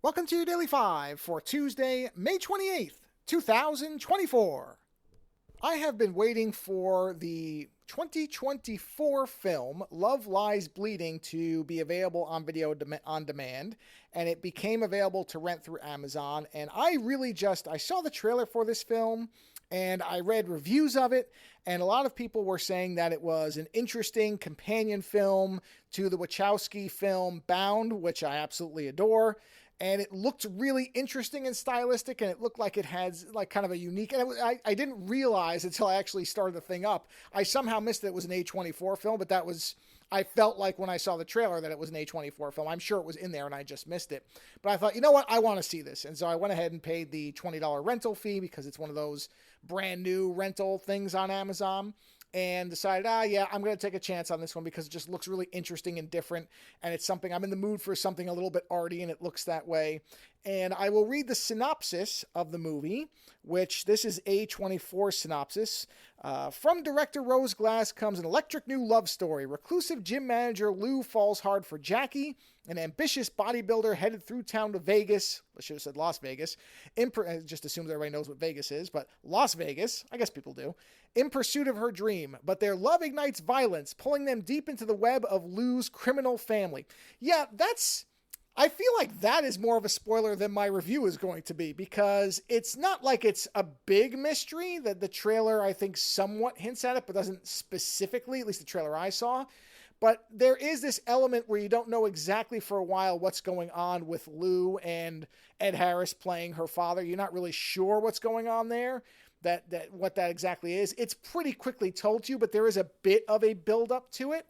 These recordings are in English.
Welcome to your Daily 5 for Tuesday, May 28th, 2024. I have been waiting for the 2024 film Love Lies Bleeding to be available on video on demand, and it became available to rent through Amazon. And I saw the trailer for this film and I read reviews of it, and a lot of people were saying that it was an interesting companion film to the Wachowski film Bound, which I absolutely adore. And it looked really interesting and stylistic, and it looked like it had like kind of a unique. And I didn't realize until I actually started the thing up. I somehow missed that it was an A24 film, but I felt like when I saw the trailer that it was an A24 film. I'm sure it was in there and I just missed it. But I thought, you know what? I want to see this. And so I went ahead and paid the $20 rental fee because it's one of those brand new rental things on Amazon, and decided, yeah, I'm going to take a chance on this one because it just looks really interesting and different. And it's something I'm in the mood for, something a little bit arty, and it looks that way. And I will read the synopsis of the movie, which this is A24 synopsis. From director Rose Glass comes an electric new love story. Reclusive gym manager Lou falls hard for Jackie, an ambitious bodybuilder headed through town to Vegas. I should have said Las Vegas. Just assumes everybody knows what Vegas is, but Las Vegas, I guess people do. In pursuit of her dream, but their love ignites violence, pulling them deep into the web of Lou's criminal family. Yeah, I feel like that is more of a spoiler than my review is going to be, because it's not like it's a big mystery. That the trailer, I think, somewhat hints at it, but doesn't specifically, at least the trailer I saw. But there is this element where you don't know exactly for a while what's going on with Lou and Ed Harris playing her father. You're not really sure what's going on there, what that exactly is. It's pretty quickly told to you, but there is a bit of a build-up to it.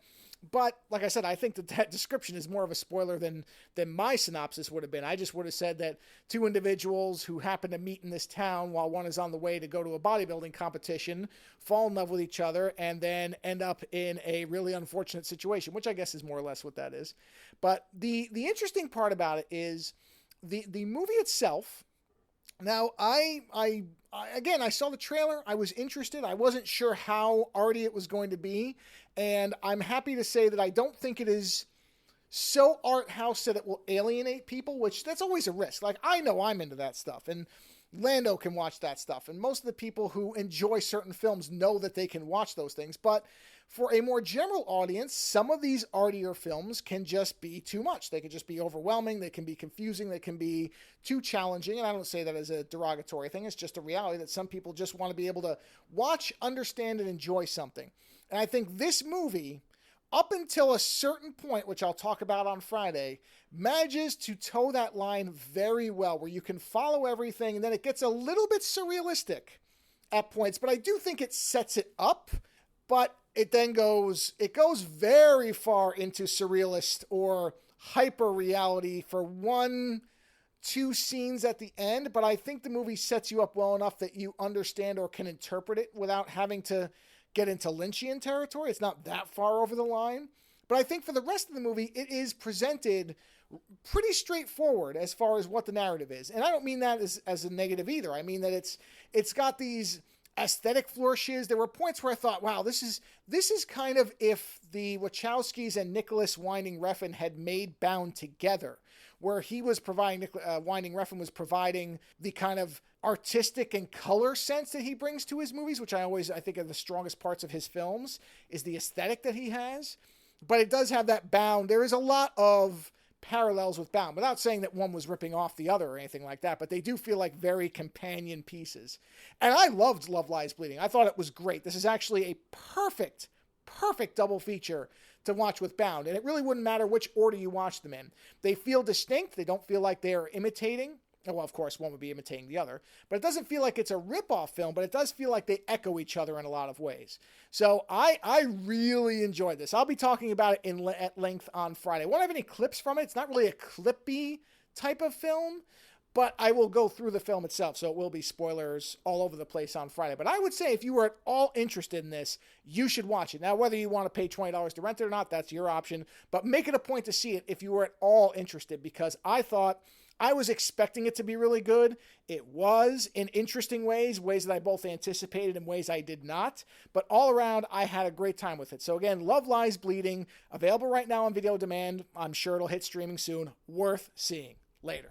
But like I said, I think that description is more of a spoiler than my synopsis would have been. I just would have said that two individuals who happen to meet in this town while one is on the way to go to a bodybuilding competition fall in love with each other and then end up in a really unfortunate situation, which I guess is more or less what that is. But the interesting part about it is the movie itself. Now, again, I saw the trailer. I was interested. I wasn't sure how arty it was going to be. And I'm happy to say that I don't think it is so art house that it will alienate people, which that's always a risk. Like, I know I'm into that stuff, and Lando can watch that stuff. And most of the people who enjoy certain films know that they can watch those things. But for a more general audience, some of these artier films can just be too much. They can just be overwhelming. They can be confusing. They can be too challenging. And I don't say that as a derogatory thing. It's just a reality that some people just want to be able to watch, understand, and enjoy something. And I think this movie, up until a certain point, which I'll talk about on Friday, manages to toe that line very well, where you can follow everything, and then it gets a little bit surrealistic at points. But I do think it sets it up, but it goes very far into surrealist or hyper reality for 1-2 scenes at the end. But I think the movie sets you up well enough that you understand or can interpret it without having to get into Lynchian territory. It's not that far over the line. But I think for the rest of the movie, it is presented pretty straightforward as far as what the narrative is. And I don't mean that as a negative either. I mean that it's got these aesthetic flourishes. There were points where I thought, wow, this is kind of if the Wachowskis and Nicholas Winding Refn had made Bound together, where he was providing, Winding Refn was providing the kind of artistic and color sense that he brings to his movies, which I think are the strongest parts of his films, is the aesthetic that he has. But it does have that Bound. There is a lot of parallels with Bound, without saying that one was ripping off the other or anything like that, but they do feel like very companion pieces. And I loved Love Lies Bleeding. I thought it was great. This is actually a perfect double feature to watch with Bound, and it really wouldn't matter which order you watch them in. They feel distinct. They don't feel like they're imitating. Well, of course, one would be imitating the other, but it doesn't feel like it's a rip-off film, but it does feel like they echo each other in a lot of ways. So I really enjoyed this. I'll be talking about it at length on Friday. I won't have any clips from it. It's not really a clippy type of film, but I will go through the film itself, so it will be spoilers all over the place on Friday. But I would say if you were at all interested in this, you should watch it. Now, whether you want to pay $20 to rent it or not, that's your option, but make it a point to see it if you were at all interested, because I was expecting it to be really good. It was in interesting ways that I both anticipated and ways I did not. But all around, I had a great time with it. So again, Love Lies Bleeding, available right now on video demand. I'm sure it'll hit streaming soon. Worth seeing. Later.